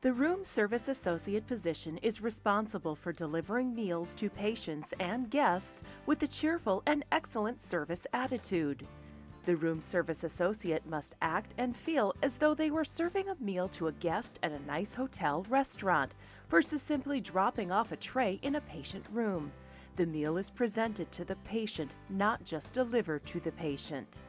The room service associate position is responsible for delivering meals to patients and guests with a cheerful and excellent service attitude. The room service associate must act and feel as though they were serving a meal to a guest at a nice hotel restaurant versus simply dropping off a tray in a patient room. The meal is presented to the patient, not just delivered to the patient.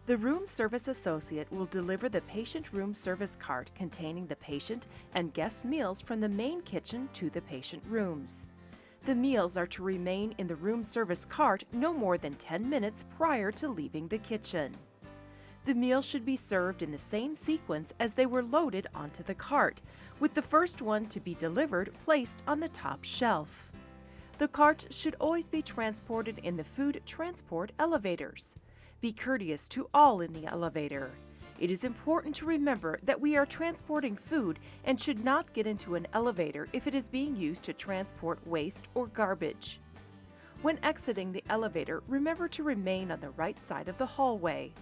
The room service associate will deliver the patient room service cart containing the patient and guest meals from the main kitchen to the patient rooms. The meals are to remain in the room service cart no more than 10 minutes prior to leaving the kitchen. The meals should be served in the same sequence as they were loaded onto the cart, with the first one to be delivered placed on the top shelf. The cart should always be transported in the food transport elevators. Be courteous to all in the elevator. It is important to remember that we are transporting food and should not get into an elevator if it is being used to transport waste or garbage. When exiting the elevator, remember to remain on the right side of the hallway.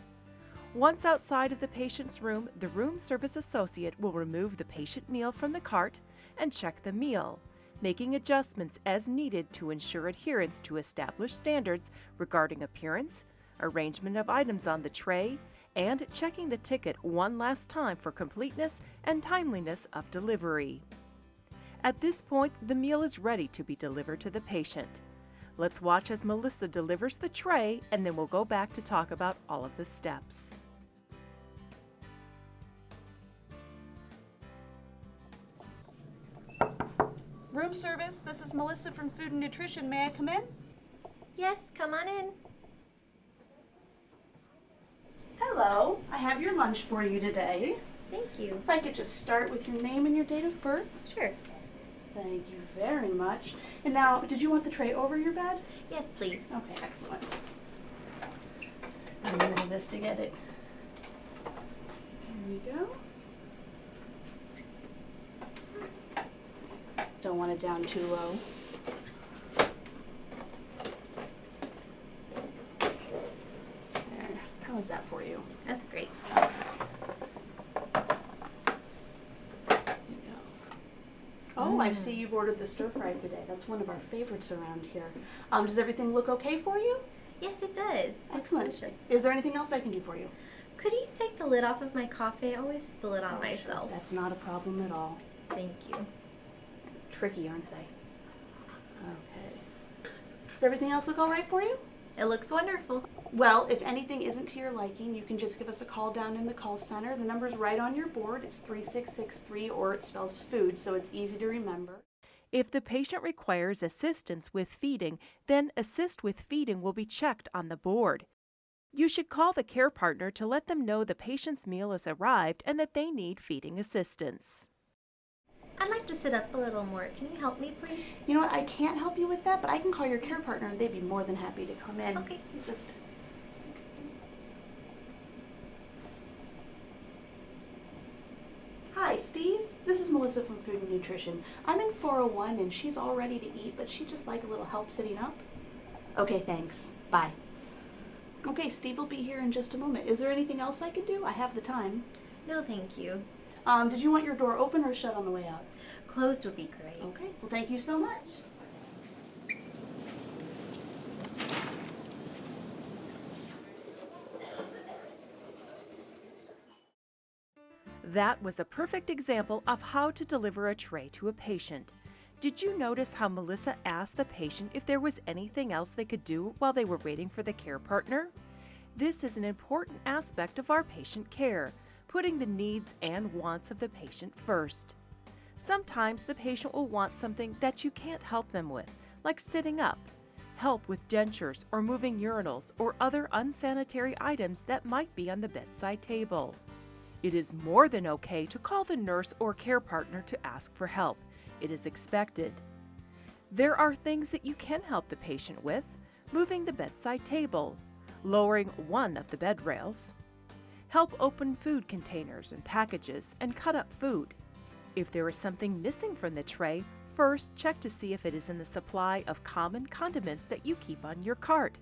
Once outside of the patient's room, the room service associate will remove the patient meal from the cart and check the meal, making adjustments as needed to ensure adherence to established standards regarding appearance, arrangement of items on the tray, and checking the ticket one last time for completeness and timeliness of delivery. At this point, the meal is ready to be delivered to the patient. Let's watch as Melissa delivers the tray, and then we'll go back to talk about all of the steps. Room service, this is Melissa from Food and Nutrition. May I come in? Yes, come on in. Hello, I have your lunch for you today. Thank you. If I could just start with your name and your date of birth. Sure. Thank you very much. And now, did you want the tray over your bed? Yes, please. Okay, excellent. I'm going to move this to get it. Here we go. Don't want it down too low. There. How is that for you? That's great. There you go. Oh, I see you've ordered the stir fry today. That's one of our favorites around here. Does everything look okay for you? Yes, it does. Excellent. It's delicious. Is there anything else I can do for you? Could you take the lid off of my coffee? I always spill it on myself. That's not a problem at all. Thank you. Tricky, aren't they? Okay. Does everything else look all right for you? It looks wonderful. Well, if anything isn't to your liking, you can just give us a call down in the call center. The number's right on your board. It's 3663, or it spells food, so it's easy to remember. If the patient requires assistance with feeding, then assist with feeding will be checked on the board. You should call the care partner to let them know the patient's meal has arrived and that they need feeding assistance. I'd like to sit up a little more. Can you help me, please? You know what? I can't help you with that, but I can call your care partner and they'd be more than happy to come in. Okay. Just... Hi, Steve. This is Melissa from Food and Nutrition. I'm in 401 and she's all ready to eat, but she'd just like a little help sitting up. Okay, thanks. Bye. Okay, Steve will be here in just a moment. Is there anything else I could do? I have the time. No, thank you. Did you want your door open or shut on the way out? Closed would be great. Okay, well, thank you so much. That was a perfect example of how to deliver a tray to a patient. Did you notice how Melissa asked the patient if there was anything else they could do while they were waiting for the care partner? This is an important aspect of our patient care, putting the needs and wants of the patient first. Sometimes the patient will want something that you can't help them with, like sitting up, help with dentures or moving urinals or other unsanitary items that might be on the bedside table. It is more than okay to call the nurse or care partner to ask for help. It is expected. There are things that you can help the patient with: moving the bedside table, lowering one of the bed rails, help open food containers and packages and cut up food. If there is something missing from the tray, first check to see if it is in the supply of common condiments that you keep on your cart.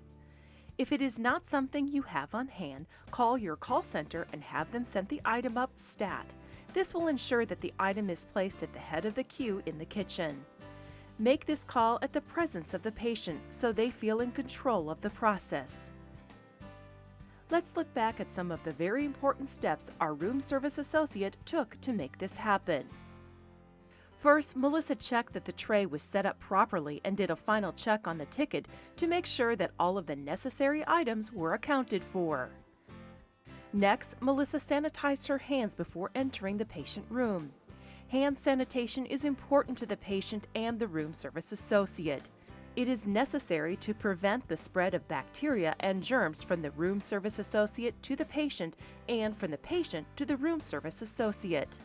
If it is not something you have on hand, call your call center and have them send the item up stat. This will ensure that the item is placed at the head of the queue in the kitchen. Make this call at the presence of the patient so they feel in control of the process. Let's look back at some of the very important steps our room service associate took to make this happen. First, Melissa checked that the tray was set up properly and did a final check on the ticket to make sure that all of the necessary items were accounted for. Next, Melissa sanitized her hands before entering the patient room. Hand sanitation is important to the patient and the room service associate. It is necessary to prevent the spread of bacteria and germs from the room service associate to the patient and from the patient to the room service associate.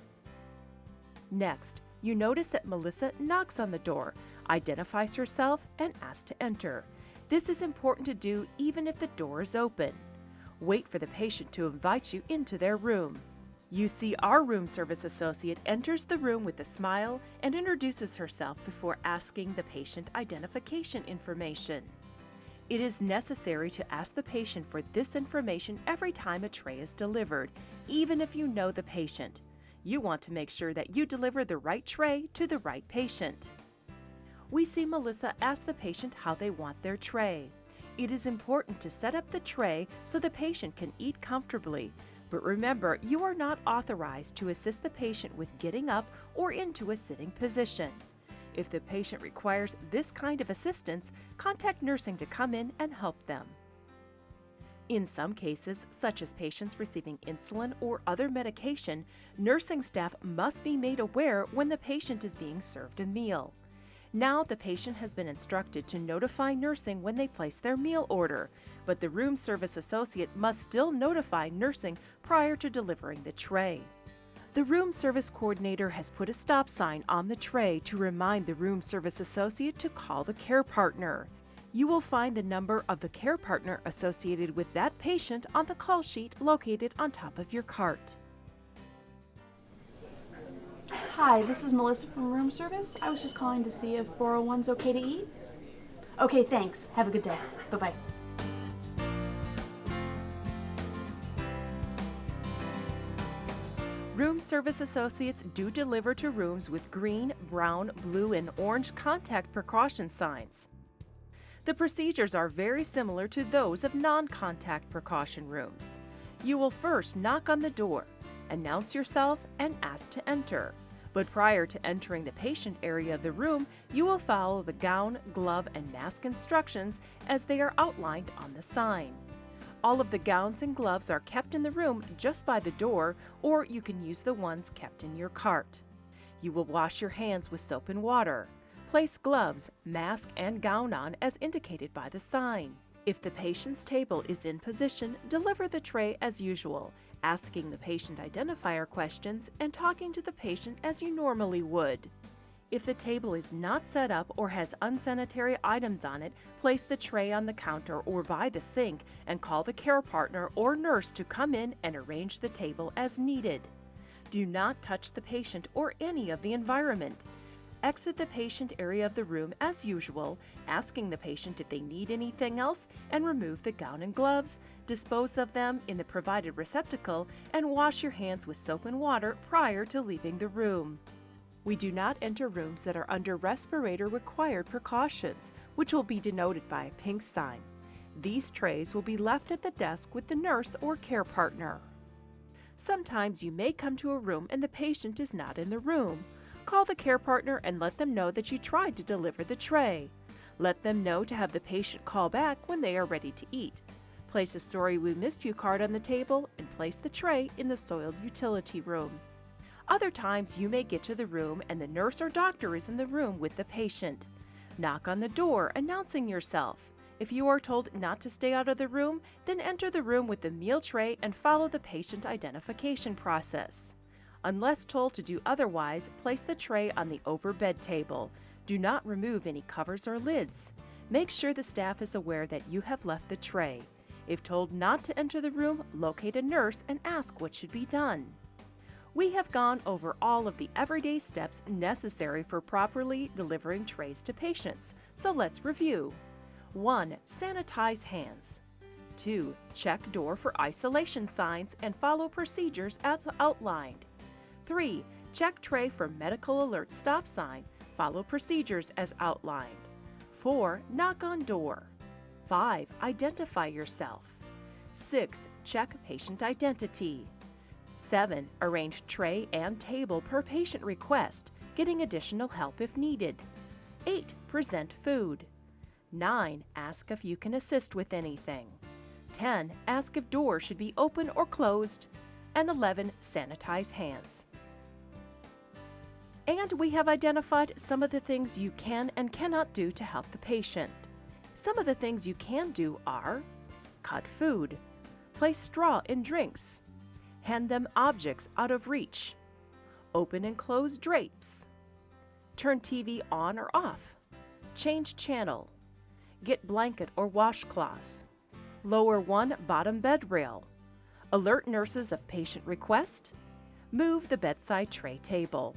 Next, you notice that Melissa knocks on the door, identifies herself, and asks to enter. This is important to do even if the door is open. Wait for the patient to invite you into their room. You see our room service associate enters the room with a smile and introduces herself before asking the patient identification information. It is necessary to ask the patient for this information every time a tray is delivered, even if you know the patient. You want to make sure that you deliver the right tray to the right patient. We see Melissa ask the patient how they want their tray. It is important to set up the tray so the patient can eat comfortably. But remember, you are not authorized to assist the patient with getting up or into a sitting position. If the patient requires this kind of assistance, contact nursing to come in and help them. In some cases, such as patients receiving insulin or other medication, nursing staff must be made aware when the patient is being served a meal. Now the patient has been instructed to notify nursing when they place their meal order, but the room service associate must still notify nursing prior to delivering the tray. The room service coordinator has put a stop sign on the tray to remind the room service associate to call the care partner. You will find the number of the care partner associated with that patient on the call sheet located on top of your cart. Hi, this is Melissa from room service. I was just calling to see if 401's okay to eat. Okay, thanks. Have a good day. Bye-bye. Room service associates do deliver to rooms with green, brown, blue, and orange contact precaution signs. The procedures are very similar to those of non-contact precaution rooms. You will first knock on the door, announce yourself, and ask to enter. But prior to entering the patient area of the room, you will follow the gown, glove, and mask instructions as they are outlined on the sign. All of the gowns and gloves are kept in the room just by the door, or you can use the ones kept in your cart. You will wash your hands with soap and water. Place gloves, mask, and gown on as indicated by the sign. If the patient's table is in position, deliver the tray as usual, asking the patient identifier questions and talking to the patient as you normally would. If the table is not set up or has unsanitary items on it, place the tray on the counter or by the sink and call the care partner or nurse to come in and arrange the table as needed. Do not touch the patient or any of the environment. Exit the patient area of the room as usual, asking the patient if they need anything else, and remove the gown and gloves, dispose of them in the provided receptacle, and wash your hands with soap and water prior to leaving the room. We do not enter rooms that are under respirator required precautions, which will be denoted by a pink sign. These trays will be left at the desk with the nurse or care partner. Sometimes you may come to a room and the patient is not in the room. Call the care partner and let them know that you tried to deliver the tray. Let them know to have the patient call back when they are ready to eat. Place a "Sorry we missed you" card on the table and place the tray in the soiled utility room. Other times you may get to the room and the nurse or doctor is in the room with the patient. Knock on the door announcing yourself. If you are told not to stay out of the room, then enter the room with the meal tray and follow the patient identification process. Unless told to do otherwise, place the tray on the over-bed table. Do not remove any covers or lids. Make sure the staff is aware that you have left the tray. If told not to enter the room, locate a nurse and ask what should be done. We have gone over all of the everyday steps necessary for properly delivering trays to patients, so let's review. 1. Sanitize hands. 2. Check door for isolation signs and follow procedures as outlined. 3. Check tray for medical alert stop sign. Follow procedures as outlined. 4. Knock on door. 5. Identify yourself. 6. Check patient identity. 7. Arrange tray and table per patient request, getting additional help if needed. 8. Present food. 9. Ask if you can assist with anything. 10. Ask if doors should be open or closed. And 11. Sanitize hands. And we have identified some of the things you can and cannot do to help the patient. Some of the things you can do are cut food, place straw in drinks, hand them objects out of reach, open and close drapes, turn TV on or off, change channel, get blanket or washcloths, lower one bottom bed rail, alert nurses of patient request, move the bedside tray table.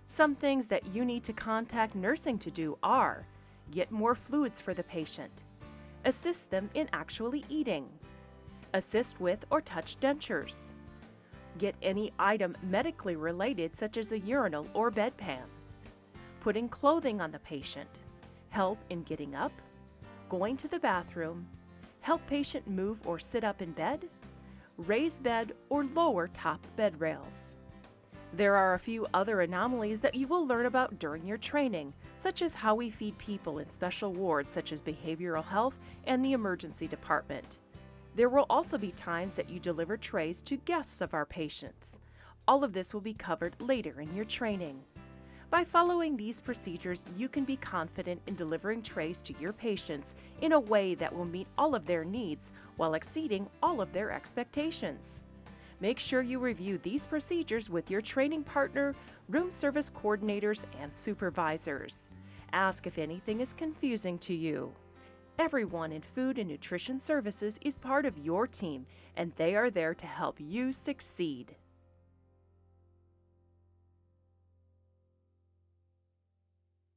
Some things that you need to contact nursing to do are get more fluids for the patient, assist them in actually eating, assist with or touch dentures, get any item medically related such as a urinal or bedpan, putting clothing on the patient, help in getting up, going to the bathroom, help patient move or sit up in bed, raise bed or lower top bed rails. There are a few other anomalies that you will learn about during your training, such as how we feed people in special wards such as behavioral health and the emergency department. There will also be times that you deliver trays to guests of our patients. All of this will be covered later in your training. By following these procedures, you can be confident in delivering trays to your patients in a way that will meet all of their needs while exceeding all of their expectations. Make sure you review these procedures with your training partner, room service coordinators, and supervisors. Ask if anything is confusing to you. Everyone in Food and Nutrition Services is part of your team, and they are there to help you succeed.